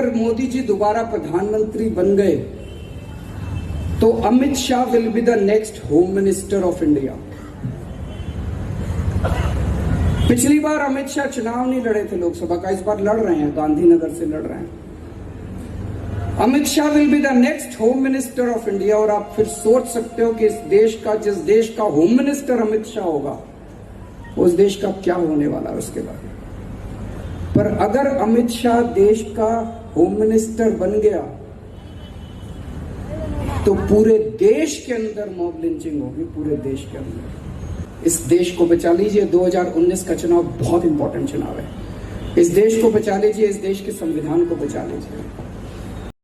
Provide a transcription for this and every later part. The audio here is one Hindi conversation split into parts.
अगर मोदी जी दोबारा प्रधानमंत्री बन गए तो Amit Shah will be the next home minister of India. पिछली बार अमित शाह चुनाव नहीं लड़े थे लोकसभा का, इस बार लड़ रहे हैं, गांधीनगर से लड़ रहे हैं। Amit Shah will be the next home minister of India. और आप फिर सोच सकते हो कि जिस देश का होम मिनिस्टर अमित शाह होगा उस देश का क्या होने वाला है उसके बाद। पर अगर अमित शाह देश का होम मिनिस्टर बन गया तो पूरे देश के अंदर मॉब लिंचिंग होगी, पूरे देश के अंदर। इस देश को बचा लीजिए, 2019 का चुनाव बहुत इंपॉर्टेंट चुनाव है। इस देश को बचा लीजिए, इस देश के संविधान को बचा लीजिए।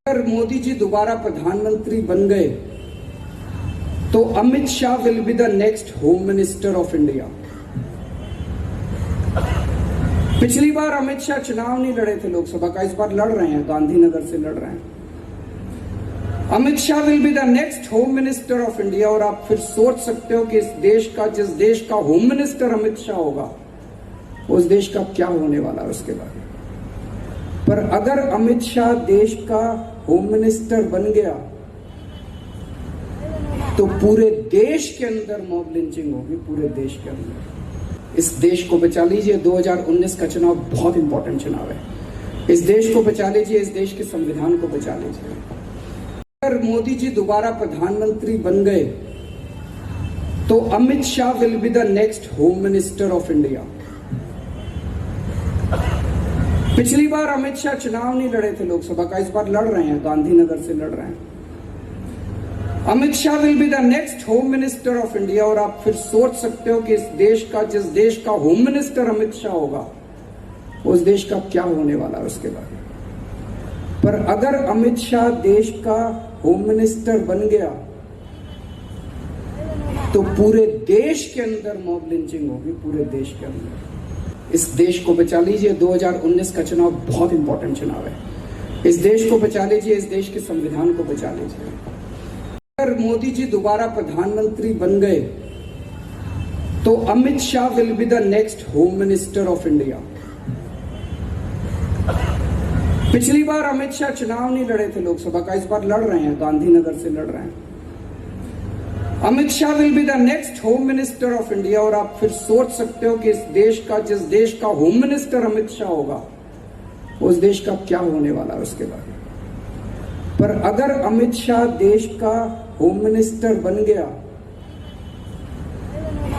अगर मोदी जी दोबारा प्रधानमंत्री बन गए तो Amit Shah will be the next home minister of India. पिछली बार अमित शाह चुनाव नहीं लड़े थे लोकसभा का, इस बार लड़ रहे हैं, गांधीनगर से लड़ रहे हैं। Amit Shah will be the next home minister of India. और आप फिर सोच सकते हो कि जिस देश का होम मिनिस्टर अमित शाह होगा उस देश का क्या होने वाला है उसके बाद। पर अगर अमित शाह देश का होम मिनिस्टर बन गया तो पूरे देश के अंदर मॉब लिंचिंग होगी, पूरे देश के अंदर। इस देश को बचा लीजिए, 2019 का चुनाव बहुत इंपॉर्टेंट चुनाव है। इस देश को बचा लीजिए, इस देश के संविधान को बचा लीजिए। अगर मोदी जी दोबारा प्रधानमंत्री बन गए तो Amit Shah will be the next home minister of India. पिछली बार अमित शाह चुनाव नहीं लड़े थे लोकसभा का, इस बार लड़ रहे हैं, गांधीनगर से लड़ रहे हैं। Amit Shah will be the next home minister of India. और आप फिर सोच सकते हो कि जिस देश का होम मिनिस्टर अमित शाह होगा उस देश का क्या होने वाला है उसके बाद। पर अगर अमित शाह देश का होम मिनिस्टर बन गया तो पूरे देश के अंदर मॉब लिंचिंग होगी, पूरे देश के अंदर। इस देश को बचा लीजिए, 2019 का चुनाव बहुत इंपॉर्टेंट चुनाव है। इस देश को बचा लीजिए, इस देश के संविधान को बचा लीजिए। अगर मोदी जी दोबारा प्रधानमंत्री बन गए तो Amit Shah will be the next home minister of India. पिछली बार अमित शाह चुनाव नहीं लड़े थे लोकसभा का, इस बार लड़ रहे हैं, गांधीनगर से लड़ रहे हैं। Amit Shah will be the next home minister of India. और आप फिर सोच सकते हो कि जिस देश का होम मिनिस्टर अमित शाह होगा उस देश का क्या होने वाला है उसके बाद। पर अगर अमित शाह देश का होम मिनिस्टर बन गया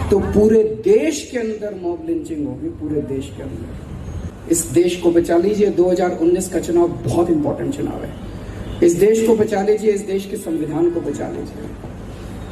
तो पूरे देश के अंदर मॉब लिंचिंग होगी, पूरे देश के अंदर। इस देश को बचा लीजिए, 2019 का चुनाव बहुत इंपॉर्टेंट चुनाव है। इस देश को बचा लीजिए, इस देश के संविधान को बचा लीजिए।